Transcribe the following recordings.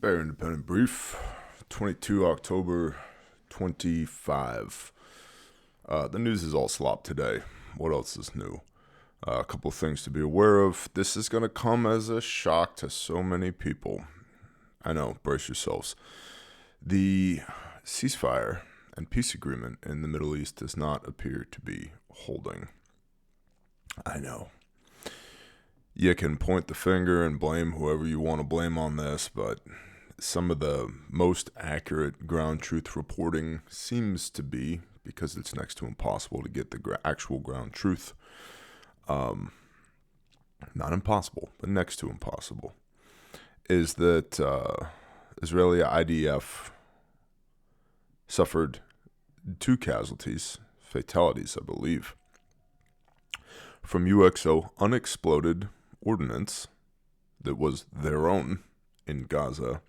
Very independent brief, 22 October 25. The news is all slop today. What else is new? A couple of things to be aware of. This is going to come as a shock to so many people. I know, brace yourselves. The ceasefire and peace agreement in the Middle East does not appear to be holding. I know. You can point the finger and blame whoever you want to blame on this, but some of the most accurate ground truth reporting seems to be, because it's next to impossible to get the actual ground truth, not impossible, but next to impossible, is that Israeli IDF suffered 2 fatalities, I believe, from UXO unexploded ordnance that was their own in Gaza,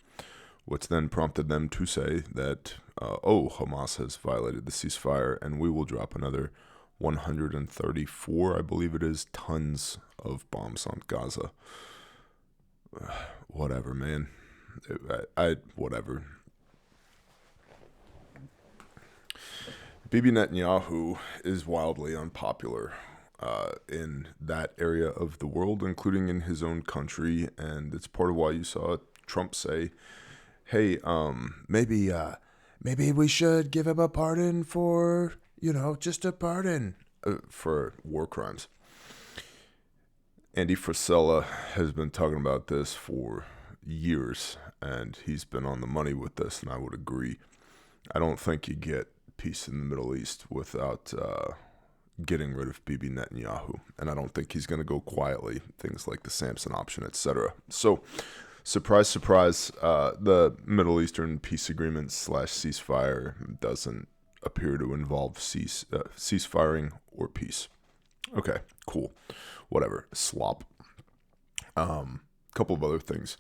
which then prompted them to say that, Hamas has violated the ceasefire and we will drop another 134, I believe it is, tons of bombs on Gaza. Whatever, man. Whatever. Bibi Netanyahu is wildly unpopular in that area of the world, including in his own country, and it's part of why you saw Trump say, hey, maybe we should give him a pardon for, just a pardon for war crimes. Andy Frisella has been talking about this for years, and he's been on the money with this, and I would agree. I don't think you get peace in the Middle East without getting rid of Bibi Netanyahu, and I don't think he's going to go quietly, things like the Samson option, etc. So, surprise, surprise, the Middle Eastern peace agreement / ceasefire doesn't appear to involve ceasefiring or peace. Okay, cool. Whatever. Slop. Couple of other things.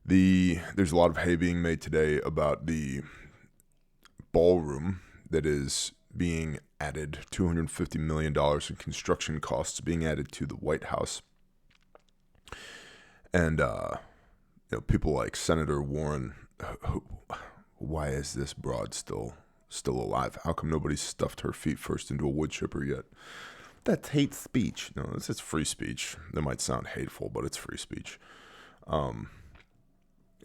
There's a lot of hay being made today about the ballroom that is being added, $250 million in construction costs being added to the White House. And, people like Senator Warren, why is this broad still alive? How come nobody's stuffed her feet first into a wood chipper yet? That's hate speech. No, it's free speech. That might sound hateful, but it's free speech. In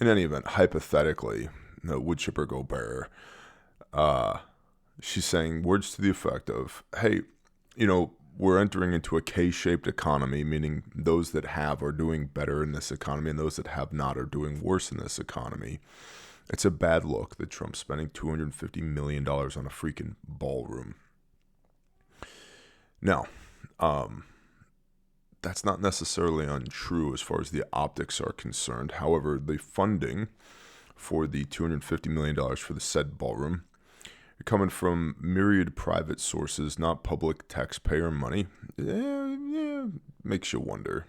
any event, hypothetically, the wood chipper go bearer, she's saying words to the effect of, hey, we're entering into a K-shaped economy, meaning those that have are doing better in this economy and those that have not are doing worse in this economy. It's a bad look that Trump's spending $250 million on a freaking ballroom. Now, that's not necessarily untrue as far as the optics are concerned. However, the funding for the $250 million for the said ballroom are coming from myriad private sources, not public taxpayer money. Yeah, makes you wonder.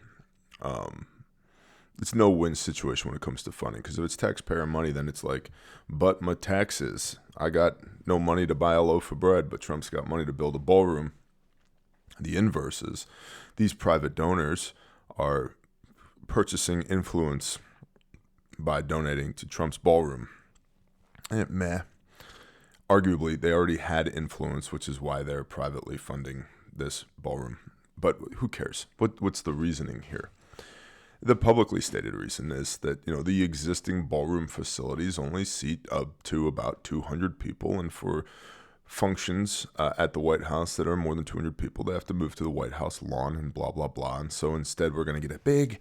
It's no win situation when it comes to funding, because if it's taxpayer money, then it's like, but my taxes. I got no money to buy a loaf of bread, but Trump's got money to build a ballroom. The inverse is these private donors are purchasing influence by donating to Trump's ballroom. And arguably, they already had influence, which is why they're privately funding this ballroom. But who cares? What's the reasoning here? The publicly stated reason is that, the existing ballroom facilities only seat up to about 200 people, and for functions at the White House that are more than 200 people, they have to move to the White House lawn and blah, blah, blah. And so instead, we're going to get a big,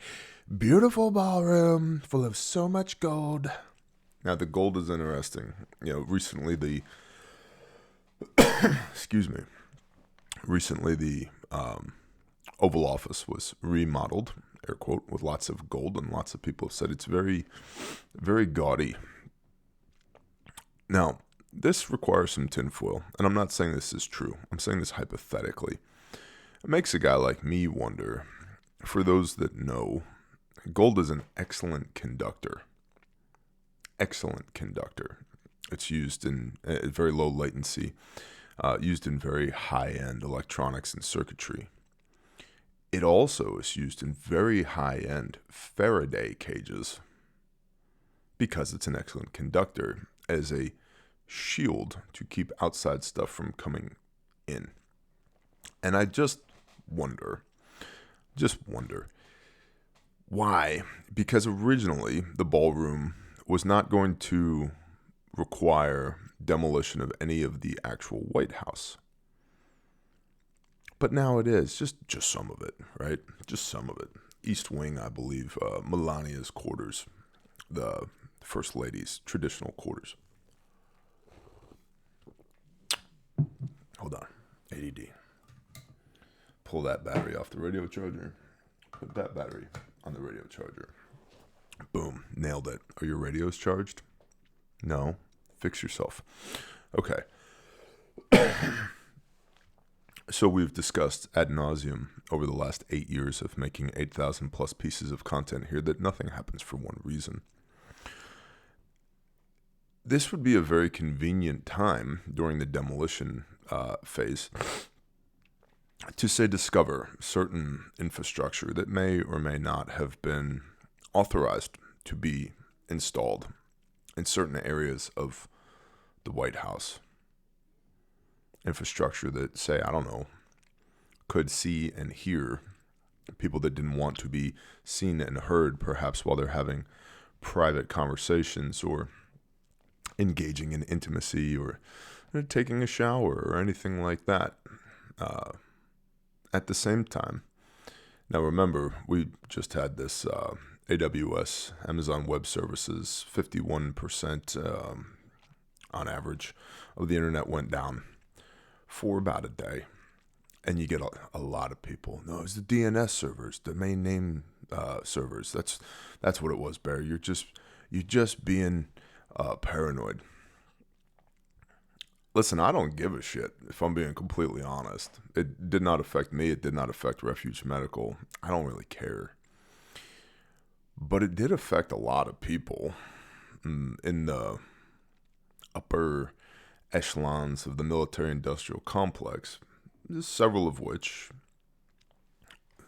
beautiful ballroom full of so much gold. Now, the gold is interesting. Recently the Oval Office was remodeled, air quote, with lots of gold, and lots of people have said it's very, very gaudy. Now, this requires some tinfoil, and I'm not saying this is true. I'm saying this hypothetically. It makes a guy like me wonder, for those that know, gold is an excellent conductor. Excellent conductor. It's used in very low latency, used in very high-end electronics and circuitry. It also is used in very high-end Faraday cages. because it's an excellent conductor as a shield to keep outside stuff from coming in. And I just wonder why? Because originally the ballroom was not going to require demolition of any of the actual White House. But now it is, just some of it, right? Just some of it. East Wing, I believe, Melania's quarters, the First Lady's traditional quarters. Hold on, ADD. Pull that battery off the radio charger. Put that battery on the radio charger. Boom, nailed it. Are your radios charged? No? Fix yourself. Okay. So we've discussed ad nauseum over the last 8 years of making 8,000 plus pieces of content here that nothing happens for one reason. This would be a very convenient time during the demolition phase to say discover certain infrastructure that may or may not have been authorized to be installed in certain areas of the White House. Infrastructure that, say, I don't know, could see and hear people that didn't want to be seen and heard, perhaps while they're having private conversations or engaging in intimacy or taking a shower or anything like that. At the same time, now remember, we just had this AWS, Amazon Web Services, 51% on average of the internet went down for about a day. And you get a lot of people. No, it's the DNS servers, domain name servers. That's what it was, Barry. You're just being paranoid. Listen, I don't give a shit, if I'm being completely honest. It did not affect me. It did not affect Refuge Medical. I don't really care. But it did affect a lot of people in the upper echelons of the military-industrial complex, several of which,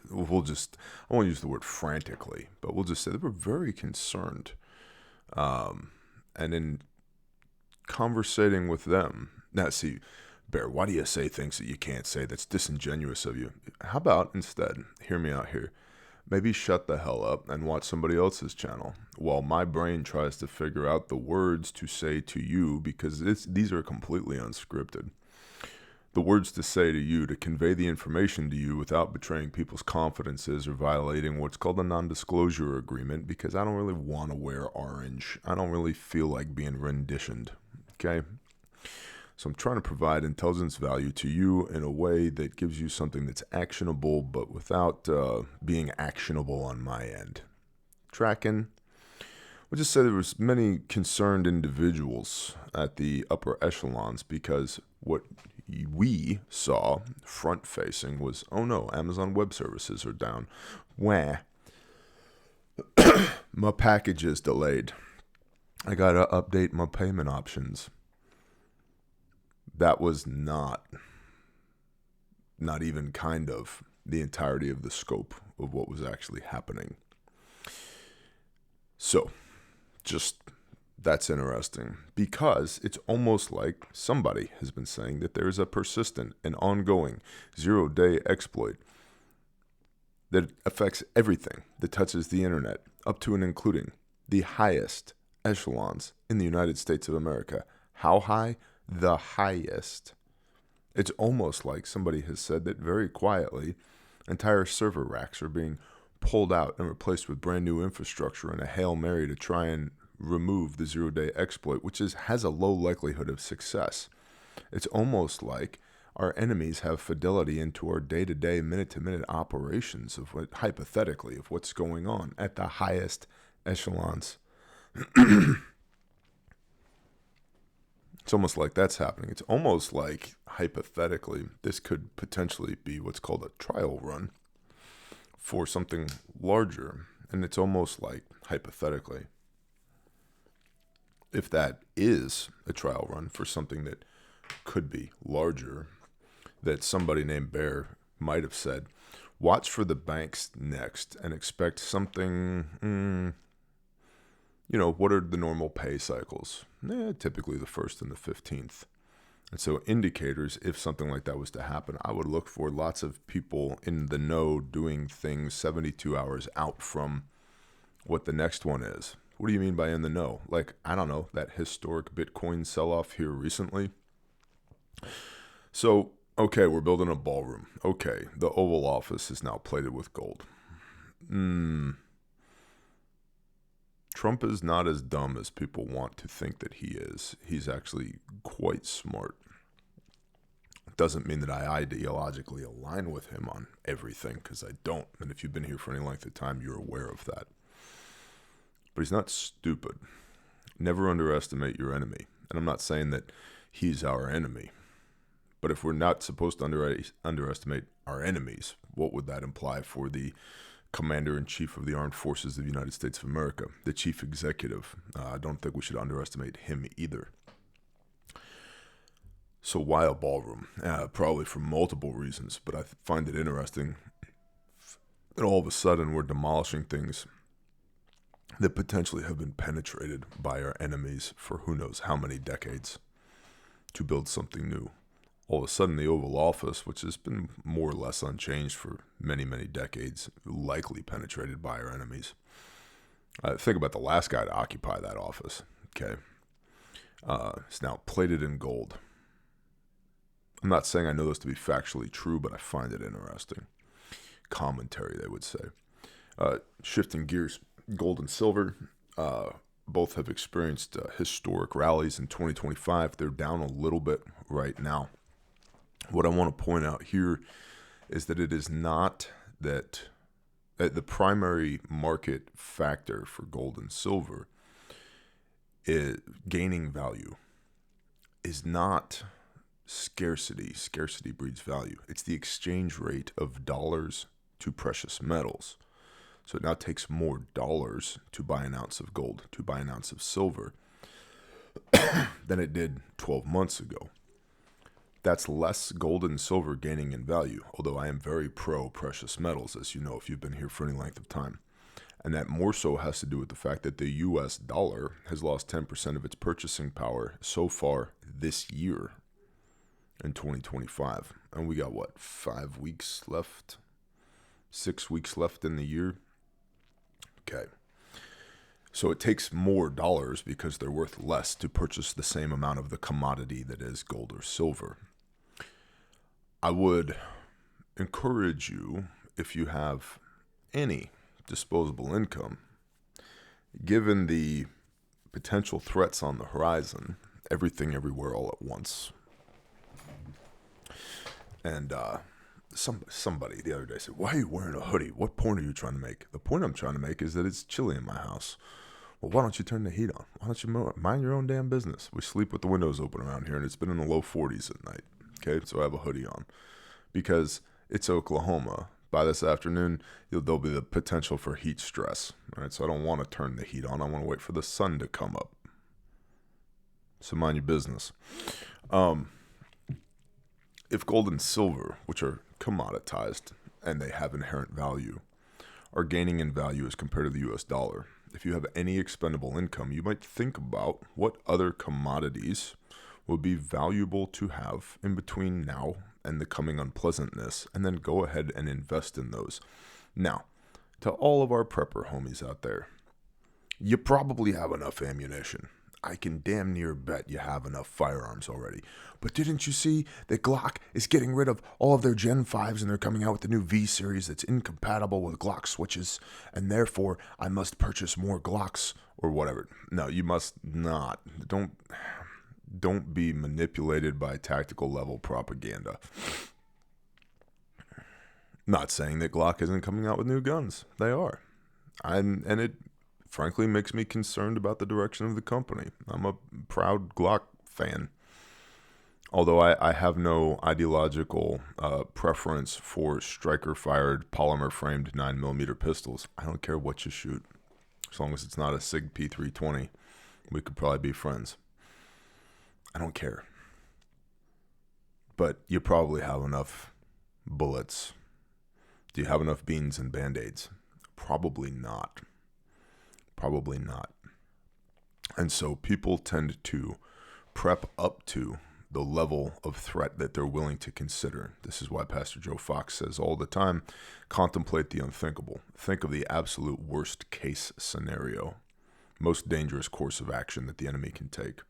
I won't use the word frantically, but we'll just say they were very concerned. And in conversating with them, now see, Bear, why do you say things that you can't say? That's disingenuous of you. How about instead, hear me out here, maybe shut the hell up and watch somebody else's channel while my brain tries to figure out the words to say to you, because these are completely unscripted. The words to say to you, to convey the information to you without betraying people's confidences or violating what's called a non-disclosure agreement, because I don't really want to wear orange. I don't really feel like being renditioned, okay? So I'm trying to provide intelligence value to you in a way that gives you something that's actionable, but without being actionable on my end. Tracking? We'll just say there was many concerned individuals at the upper echelons, because what we saw front-facing was, oh no, Amazon Web Services are down. Wah. My package is delayed. I gotta update my payment options. That was not even kind of the entirety of the scope of what was actually happening. So, that's interesting, because it's almost like somebody has been saying that there is a persistent and ongoing zero-day exploit that affects everything that touches the internet, up to and including the highest echelons in the United States of America. How high? The highest. It's almost like somebody has said that very quietly, entire server racks are being pulled out and replaced with brand new infrastructure in a Hail Mary to try and remove the zero-day exploit, which has a low likelihood of success. It's almost like our enemies have fidelity into our day-to-day, minute-to-minute operations of what, hypothetically, of what's going on at the highest echelons. It's almost like that's happening. It's almost like, hypothetically, this could potentially be what's called a trial run for something larger. And it's almost like, hypothetically, if that is a trial run for something that could be larger, that somebody named Bear might have said, watch for the banks next and expect something what are the normal pay cycles? Typically the 1st and the 15th. And so indicators, if something like that was to happen, I would look for lots of people in the know doing things 72 hours out from what the next one is. What do you mean by in the know? Like, I don't know, that historic Bitcoin sell-off here recently. So, okay, we're building a ballroom. Okay, the Oval Office is now plated with gold. Trump is not as dumb as people want to think that he is. He's actually quite smart. Doesn't mean that I ideologically align with him on everything, because I don't. And if you've been here for any length of time, you're aware of that. But he's not stupid. Never underestimate your enemy. And I'm not saying that he's our enemy. But if we're not supposed to underestimate our enemies, what would that imply for the Commander-in-Chief of the Armed Forces of the United States of America, the Chief Executive? I don't think we should underestimate him either. So why a ballroom? Probably for multiple reasons, but I find it interesting that all of a sudden we're demolishing things that potentially have been penetrated by our enemies for who knows how many decades to build something new. All of a sudden the Oval Office, which has been more or less unchanged for many, many decades, likely penetrated by our enemies. Think about the last guy to occupy that office, okay? It's now plated in gold. I'm not saying I know this to be factually true, but I find it interesting. Commentary, they would say. Shifting gears, gold and silver, both have experienced historic rallies in 2025. They're down a little bit right now. What I want to point out here is that it is not that the primary market factor for gold and silver is gaining value is not scarcity. Scarcity breeds value. It's the exchange rate of dollars to precious metals. So it now takes more dollars to buy an ounce of gold, to buy an ounce of silver, than it did 12 months ago. That's less gold and silver gaining in value, although I am very pro precious metals, as you know, if you've been here for any length of time. And that more so has to do with the fact that the US dollar has lost 10% of its purchasing power so far this year in 2025. And we got, 5 weeks left? 6 weeks left in the year? Okay. So it takes more dollars because they're worth less to purchase the same amount of the commodity that is gold or silver. I would encourage you, if you have any disposable income, given the potential threats on the horizon, everything everywhere all at once. And somebody the other day said, "Why are you wearing a hoodie? What point are you trying to make?" The point I'm trying to make is that it's chilly in my house. Well, why don't you turn the heat on? Why don't you mind your own damn business? We sleep with the windows open around here, and it's been in the low 40s at night. Okay, so I have a hoodie on because it's Oklahoma. By this afternoon, there'll be the potential for heat stress. All right, so I don't want to turn the heat on. I want to wait for the sun to come up. So mind your business. If gold and silver, which are commoditized and they have inherent value, are gaining in value as compared to the US dollar, if you have any expendable income, you might think about what other commodities would be valuable to have in between now and the coming unpleasantness, and then go ahead and invest in those. Now, to all of our prepper homies out there, you probably have enough ammunition. I can damn near bet you have enough firearms already. But didn't you see that Glock is getting rid of all of their Gen 5s and they're coming out with the new V series that's incompatible with Glock switches, and therefore I must purchase more Glocks or whatever? No, you must not. Don't be manipulated by tactical level propaganda. Not saying that Glock isn't coming out with new guns. They are. And it frankly makes me concerned about the direction of the company. I'm a proud Glock fan. Although I have no ideological preference for striker-fired, polymer-framed 9mm pistols. I don't care what you shoot. As long as it's not a SIG P320, we could probably be friends. I don't care. But you probably have enough bullets. Do you have enough beans and Band-Aids? Probably not. Probably not. And so people tend to prep up to the level of threat that they're willing to consider. This is why Pastor Joe Fox says all the time, contemplate the unthinkable. Think of the absolute worst case scenario, most dangerous course of action that the enemy can take,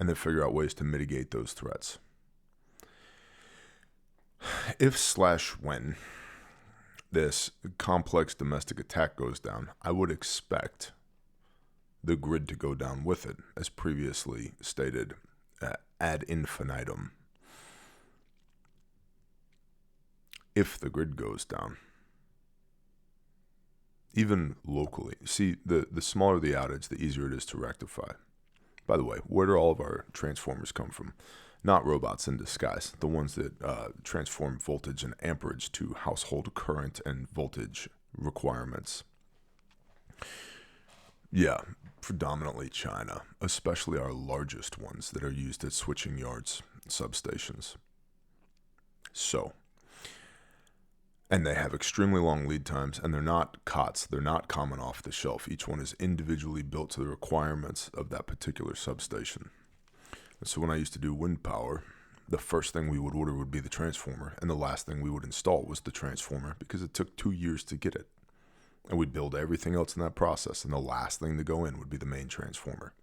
and then figure out ways to mitigate those threats. If/when this complex domestic attack goes down, I would expect the grid to go down with it, as previously stated, ad infinitum. If the grid goes down, even locally, see, the smaller the outage, the easier it is to rectify. By the way, where do all of our transformers come from? Not robots in disguise, the ones that transform voltage and amperage to household current and voltage requirements. Yeah, predominantly China, especially our largest ones that are used at switching yards, substations. So, and they have extremely long lead times, and they're not COTS, they're not common off the shelf. Each one is individually built to the requirements of that particular substation. And so when I used to do wind power, the first thing we would order would be the transformer, and the last thing we would install was the transformer, because it took 2 years to get it. And we'd build everything else in that process, and the last thing to go in would be the main transformer.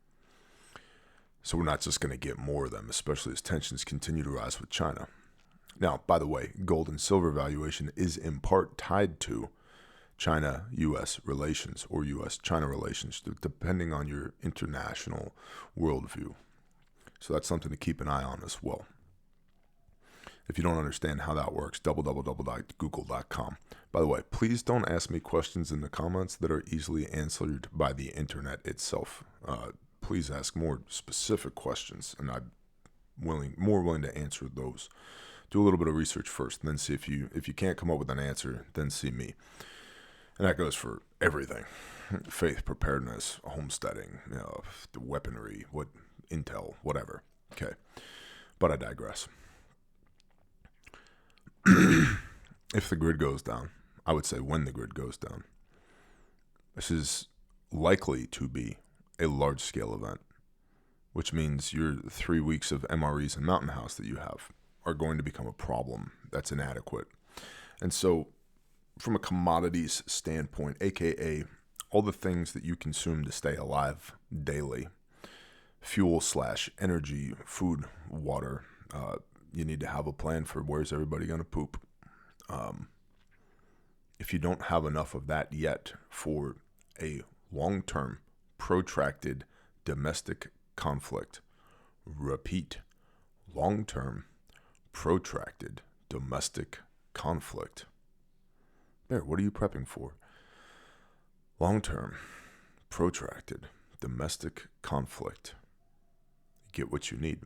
So we're not just going to get more of them, especially as tensions continue to rise with China. Now, by the way, gold and silver valuation is in part tied to China-U.S. relations or U.S.-China relations, depending on your international worldview. So that's something to keep an eye on as well. If you don't understand how that works, www.google.com. By the way, please don't ask me questions in the comments that are easily answered by the internet itself. Please ask more specific questions, and I'm more willing to answer those. Do a little bit of research first, and then see if you can't come up with an answer, then see me. And that goes for everything: faith, preparedness, homesteading, the weaponry, intel, whatever. Okay, but I digress. If the grid goes down, I would say when the grid goes down. This is likely to be a large-scale event, which means your 3 weeks of MREs and Mountain House that you have are going to become a problem that's inadequate. And so from a commodities standpoint, aka all the things that you consume to stay alive daily, fuel/energy, food, water, you need to have a plan for where's everybody going to poop. If you don't have enough of that yet for a long-term, protracted domestic conflict, repeat, long-term, protracted domestic conflict. Bear, what are you prepping for? Long-term, protracted domestic conflict. Get what you need.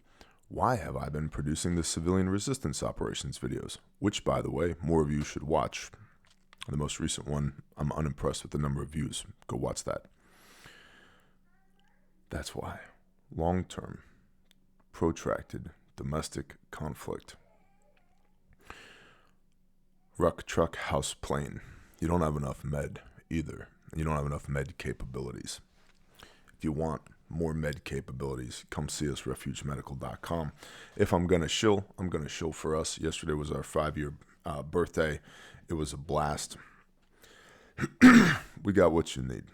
Why have I been producing the civilian resistance operations videos? Which, by the way, more of you should watch. The most recent one, I'm unimpressed with the number of views. Go watch that. That's why. Long-term, protracted domestic conflict. Ruck, truck, house, plane. You don't have enough med either. You don't have enough med capabilities. If you want more med capabilities, come see us, refugemedical.com. If I'm going to shill, I'm going to shill for us. Yesterday was our 5-year birthday. It was a blast. We got what you need.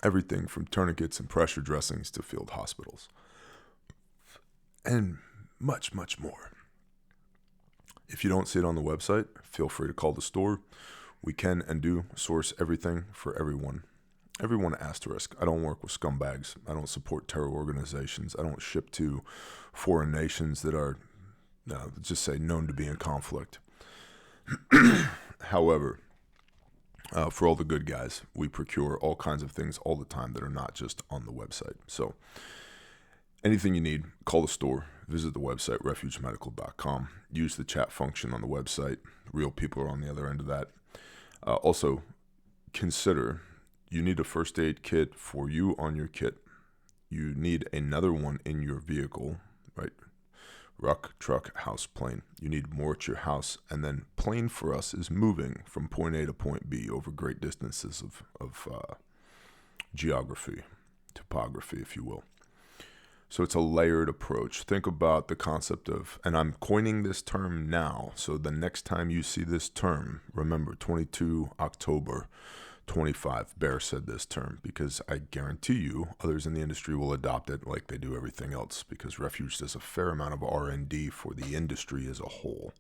Everything from tourniquets and pressure dressings to field hospitals. And much, much more. If you don't see it on the website, feel free to call the store. We can and do source everything for everyone. Everyone asterisk. I don't work with scumbags. I don't support terror organizations. I don't ship to foreign nations that are, just say, known to be in conflict. However, for all the good guys, we procure all kinds of things all the time that are not just on the website. So anything you need, call the store, visit the website, refugemedical.com. Use the chat function on the website. Real people are on the other end of that. Also, consider you need a first aid kit for you on your kit. You need another one in your vehicle, right? Ruck, truck, house, plane. You need more at your house. And then plane for us is moving from point A to point B over great distances of geography. topography, if you will. So it's a layered approach. Think about the concept of, and I'm coining this term now, so the next time you see this term, remember 22 October 25, Bear said this term, because I guarantee you others in the industry will adopt it like they do everything else, because Refuge does a fair amount of R&D for the industry as a whole.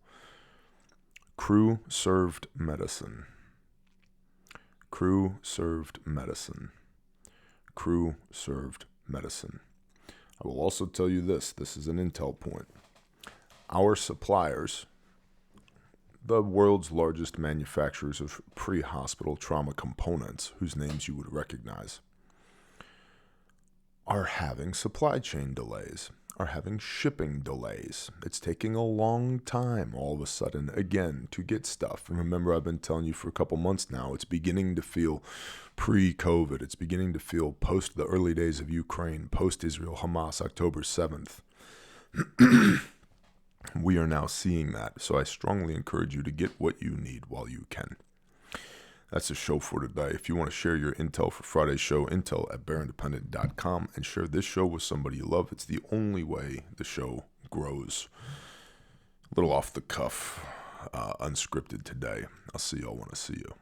Crew served medicine. Crew served medicine. Crew served medicine. I will also tell you this is an intel point. Our suppliers, the world's largest manufacturers of pre-hospital trauma components, whose names you would recognize, are having supply chain delays, are having shipping delays. It's taking a long time all of a sudden, again, to get stuff. And remember, I've been telling you for a couple months now, it's beginning to feel pre-COVID. It's beginning to feel post the early days of Ukraine, post-Israel, Hamas, October 7th. We are now seeing that. So I strongly encourage you to get what you need while you can. That's the show for today. If you want to share your intel for Friday's show, intel@bearindependent.com, and share this show with somebody you love. It's the only way the show grows. A little off the cuff, unscripted today. I'll see y'all when I see you.